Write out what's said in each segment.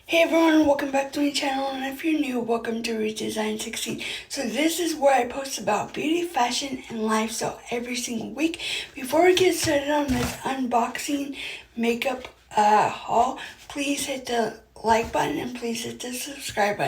Hey everyone, welcome back to my channel, and if you're new, welcome to Redesign 16. So this is where I post about beauty, fashion, and lifestyle every single week. Before we get started on this unboxing makeup haul, please hit the like button and please hit the subscribe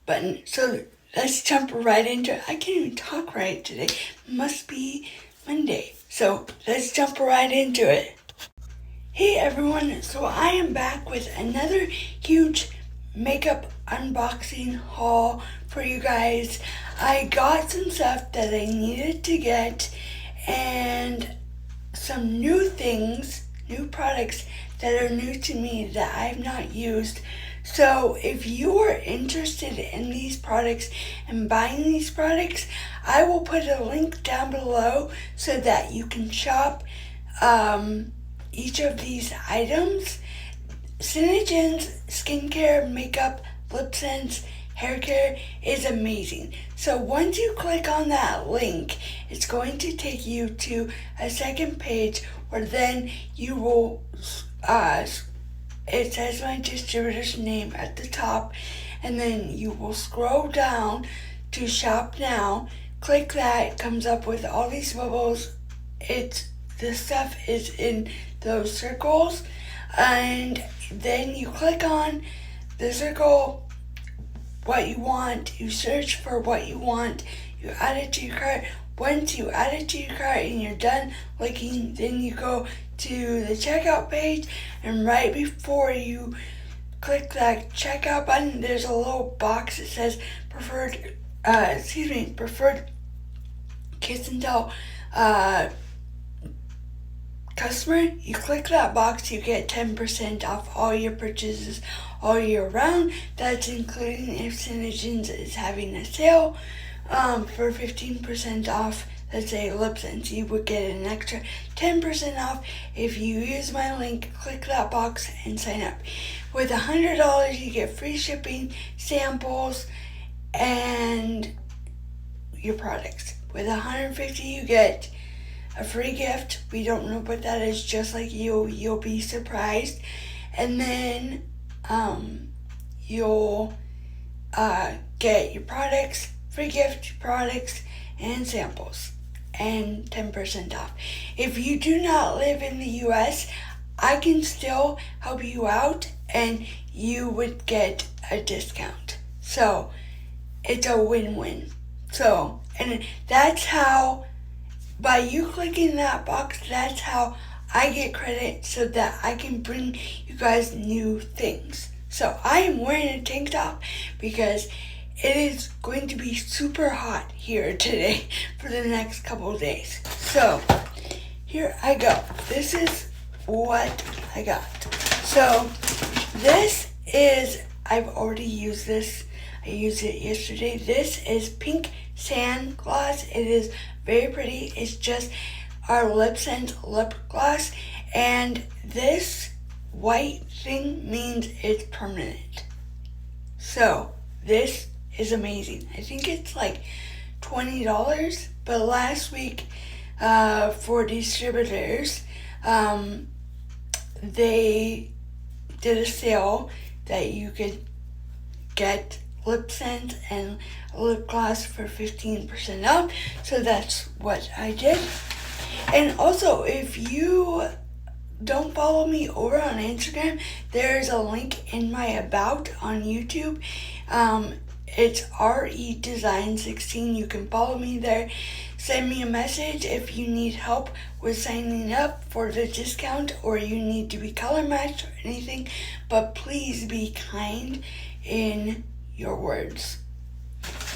button. So let's jump right into it. I can't even talk right today. Must be Monday. So let's jump right into it. Hey everyone, so I am back with another huge makeup unboxing haul for you guys. I got some stuff that I needed to get and some new things, new products that are new to me that I have not used. So if you are interested in these products and buying these products, I will put a link down below so that you can shop each of these items. Synergen's skincare, makeup, lip scents, hair care is amazing. So once you click on that link, it's going to take you to a second page where then you will, it says my distributor's name at the top, and then you will scroll down to shop now. Click that, it comes up with all these bubbles. The stuff is in those circles, and then you click on the circle, what you want, you search for what you want, you add it to your cart. Once you add it to your cart and you're done looking, then you go to the checkout page, and right before you click that checkout button, there's a little box that says preferred Kiss and Tell customer. You click that box, you get 10% off all your purchases all year round. That's including if Synergens is having a sale for 15% off. Let's say lip scents, you would get an extra 10% off if you use my link, click that box, and sign up. With $100, you get free shipping, samples, and your products. With $150, you get a free gift. We don't know what that is, just like you'll be surprised. And then you'll get your products, free gift, products, and samples, and 10% off. If you do not live in the US, I can still help you out and you would get a discount. So it's a win-win. So, and that's how, by you clicking that box, that's how I get credit so that I can bring you guys new things. So I am wearing a tank top because it is going to be super hot here today for the next couple of days. So here I go. This is what I got. So this is, I've already used this. I used it yesterday. This is Pink Sand Gloss. It is very pretty. It's just our lip scent lip gloss, and this white thing means it's permanent. So this is amazing. I think it's like $20, but last week for distributors, they did a sale that you could get lip scent and lip gloss for 15% off. So that's what I did. And also, if you don't follow me over on Instagram, there's a link in my about on YouTube. It's Redesign16. You can follow me there. Send me a message if you need help with signing up for the discount or you need to be color matched or anything. But please be kind in your words.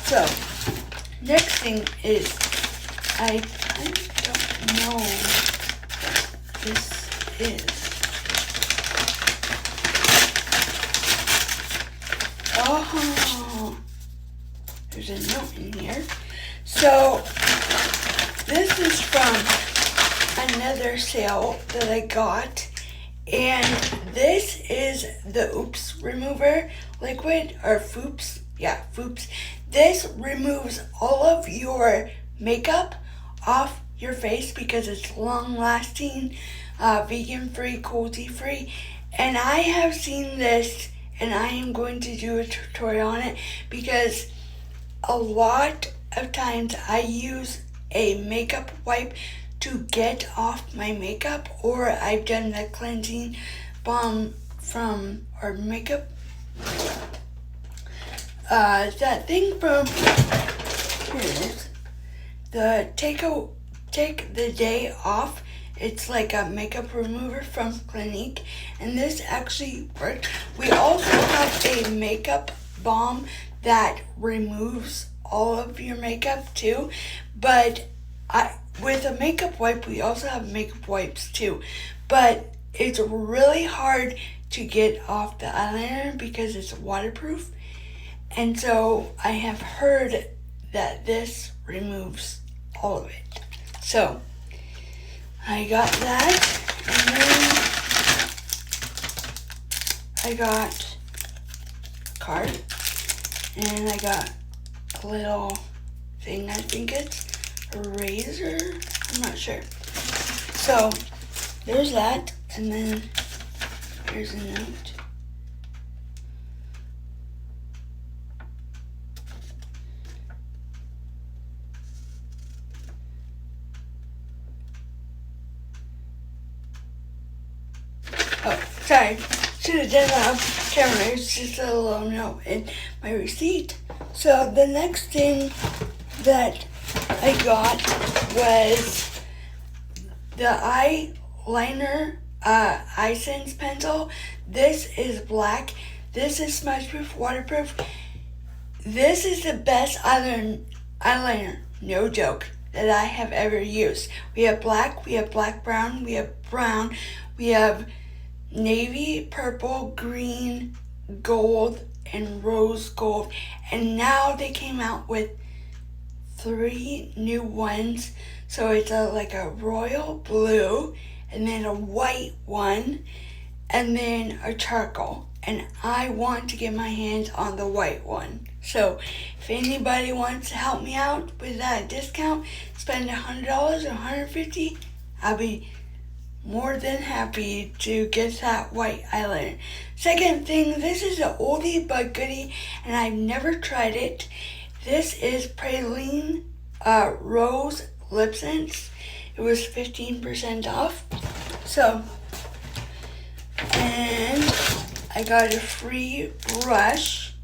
So, next thing is, I don't know what this is. Oh, there's a note in here. So, this is from another sale that I got, and this is the Oops Remover liquid, or Foops. Yeah, Foops. This removes all of your makeup off your face because it's long lasting, vegan free, cruelty free, and I have seen this and I am going to do a tutorial on it because a lot of times I use a makeup wipe to get off my makeup, or I've done the cleansing balm from our makeup. That thing from, here it is, the Take the Day Off. It's like a makeup remover from Clinique, and this actually worked. We also have a makeup balm that removes all of your makeup too, but with a makeup wipe, we also have makeup wipes too, but it's really hard to get off the eyeliner because it's waterproof, and so I have heard that this removes all of it. So I got that, and then I got a card, and I got a little thing, I think it's a razor, I'm not sure. So there's that, and then here's a note. Oh, sorry, should have done that off camera. It's just a little note in my receipt. So the next thing that I got was the eyeliner iSense pencil. This is black. This is smudge proof, waterproof. This is the best eyeliner, no joke, that I have ever used. We have black, we have black brown, we have brown, we have navy, purple, green, gold, and rose gold. And now they came out with 3 new ones. So it's like a royal blue, and then a white one, and then a charcoal. And I want to get my hands on the white one. So if anybody wants to help me out with that discount, spend $100 or $150, I'll be more than happy to get that white eyeliner. Second thing, this is an oldie but goodie, and I've never tried it. This is Praline Rose Lip Sense. It was 15% off. So, and I got a free brush.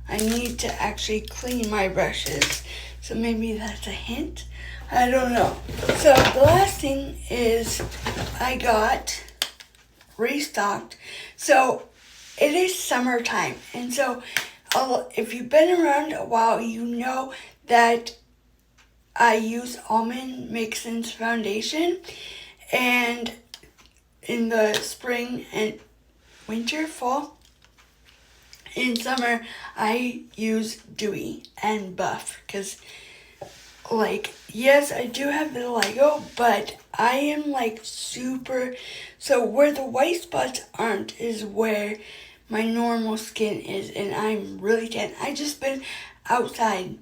I need to actually clean my brushes, so maybe that's a hint. I don't know. So the last thing is I got restocked. So it is summertime, and so if you've been around a while, you know that I use Almond Mixin's foundation, and in the spring and winter, fall, in summer, I use Dewy and Buff, because, like, yes, I do have the Lego, but I am, like, super, so where the white spots aren't is where my normal skin is, and I'm really tan. I just been outside,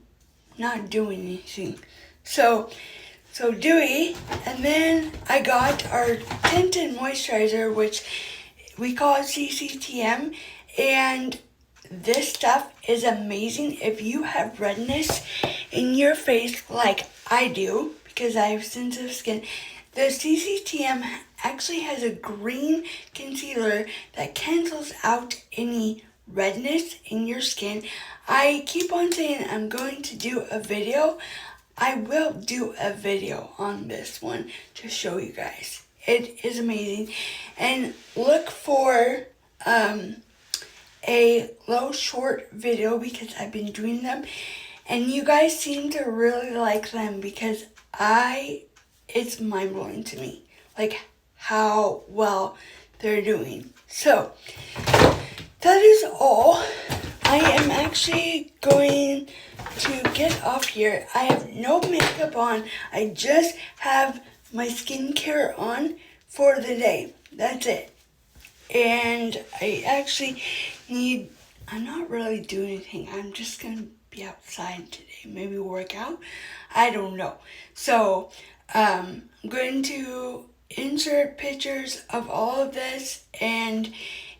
not doing anything. So Dewy, and then I got our tinted moisturizer, which we call it CCTM, and this stuff is amazing if you have redness in your face like I do, because I have sensitive skin. The CCTM actually has a green concealer that cancels out any redness in your skin. I keep on saying I'm going to do a video. I will do a video on this one to show you guys. It is amazing. And look for a low short video, because I've been doing them, and you guys seem to really like them, because it's mind-blowing to me, like how well they're doing. So that is all. I am actually going to get off here. I have no makeup on. I just have my skincare on for the day. That's it. And I actually I'm not really doing anything. I'm just going to be outside today. Maybe work out. I don't know. So, I'm going to insert pictures of all of this. And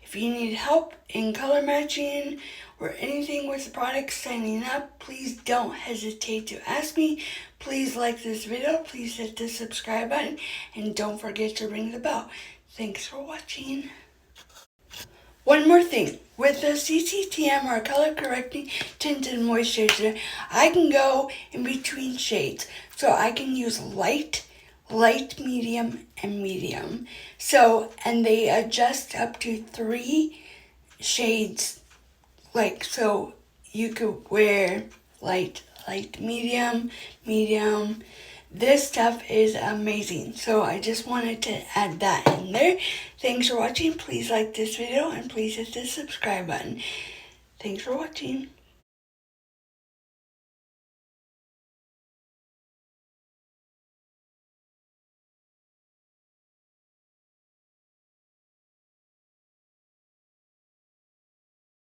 if If you need help in color matching or anything with the product signing up, please don't hesitate to ask me. Please like this video, please hit the subscribe button, and don't forget to ring the bell. Thanks for watching. One more thing, with the CCTM or color correcting tinted moisturizer, I can go in between shades. So I can use light, medium, and medium. So, and they adjust up to 3 shades. So you could wear light, medium. This stuff is amazing. So I just wanted to add that in there. Thanks for watching. Please like this video and please hit the subscribe button. Thanks for watching.